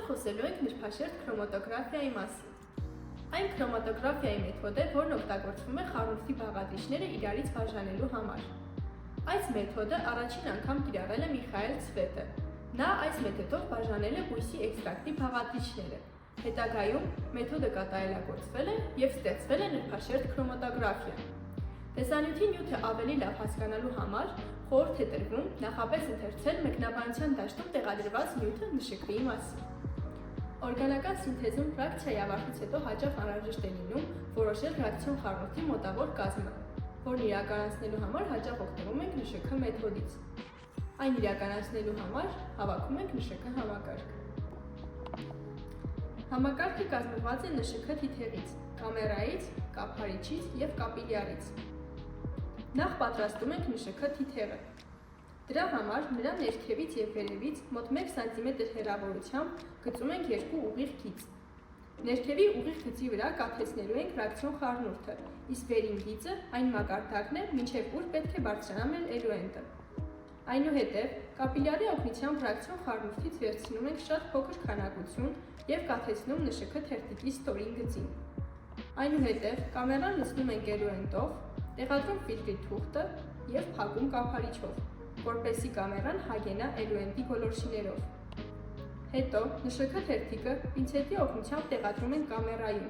խոսելու ենք նրբաշերտ քրոմատոգրաֆիայի մասին։ Այն քրոմատոգրաֆիայի մեթոդ է, որն օգտագործվում է խառնուրդի բաղադրիչները իրարից բաժանելու համար։ Այս մեթոդը առաջին անգամ կիրառել է Միխայել Ցվետը։ Նա այս մեթոդով բաժանել է բույսի էքստրակտի բաղադրիչները։ Հետագայում մեթոդը կատարելագործվել է և ստեղծվել է նրբաշերտ քրոմատոգրաֆիա։ Տեսանյութի նյութը ավելի լավ հասկանալու համար խորհուրդ է տրվում նախապես ընթերցել մեկնաբանության դաշտում տեղադրված նյութը նշկրի մասին։ Օրգանական սինթեզում ռեակցիայի ավարտից հետո հաճախ անհրաժեշտ է լինում որոշել ռեակցիոն խառնուրդի մոտավոր կազմը, որն իրականացնելու համար հաճախ օգտվում ենք ՆՇՔ մեթոդից։ Այն իրականացնելու համար հավաքում ենք ՆՇՔ համակարգ։ Համակարգը կազմված է ՆՇՔ թիթեղից, կամերայից, կափարիչից և կապիլյարից։ Նախ պատրաստում ենք ՆՇՔ թիթեղը։ Դրա համար նրա ներքևից և վերևից մոտ 1 սմ հեռավորությամբ գծում ենք երկու ուղիղ գիծ։ Ներքևի ուղիղ գծի վրա կաթեցնելու ենք ռեակցիոն խառնուրդը, իսկ վերին գիծը այն մակարդակն է, մինչև ուր պետք է բարձրանա մեր էլոենտը։ Այնուհետև կապիլյարի օգնությամբ ռեակցիոն խառնուրդից վերցնում ենք շատ փոքր քանակություն և կաթեցնում ՆՇՔ թերթիկի ստորին գծին։ Այնուհետև կամերան լցնում ենք էլոենտով, տեղադրում ֆիլտրի թուղթը և փակում կափարիչով, որպեսզի կամերան հագենա էլոենտի գոլորշիներով։ Հետո ՆՇՔ թերթիկը պինցետի օգնությամբ տեղադրում ենք կամերայում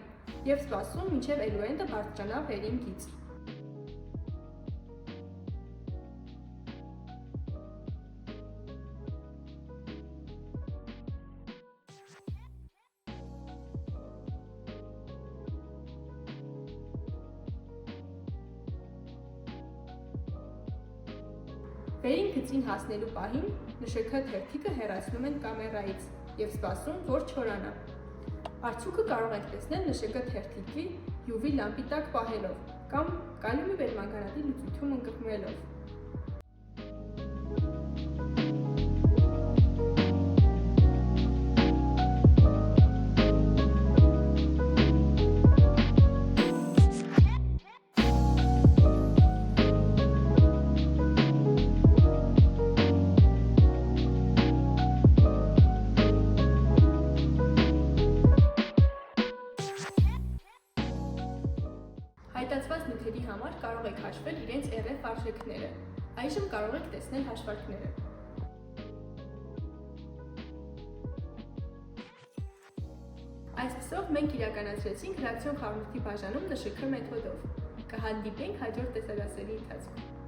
և սպասում, մինչև էլոենտը բարձրանա վերին գիծ։ Վերին գծին հասնելու պահին ՆՇՔ թերթիկը հեռացնում ենք կամերայից և սպասում, որ չորանա։ Արդյունքը կարող ենք տեսնել ՆՇՔ թերթիկի UV լամպի տակ պահելով կամ կալիումի վերմանգանատի լուծույթում ընկղմելով։ Հայտածված նյութերի համար կարող եք հաշվել իրենց RF արժեքները։ Այժմ կարող եք տեսնել հաշվարկները։ Այսպիսով մենք իրականացրեցինք ռեակցիոն խառնուրդի բաժանում ՆՇՔ մեթոդով։ Կհանդիպենք հաջորդ տեսադասերի ընթացքում։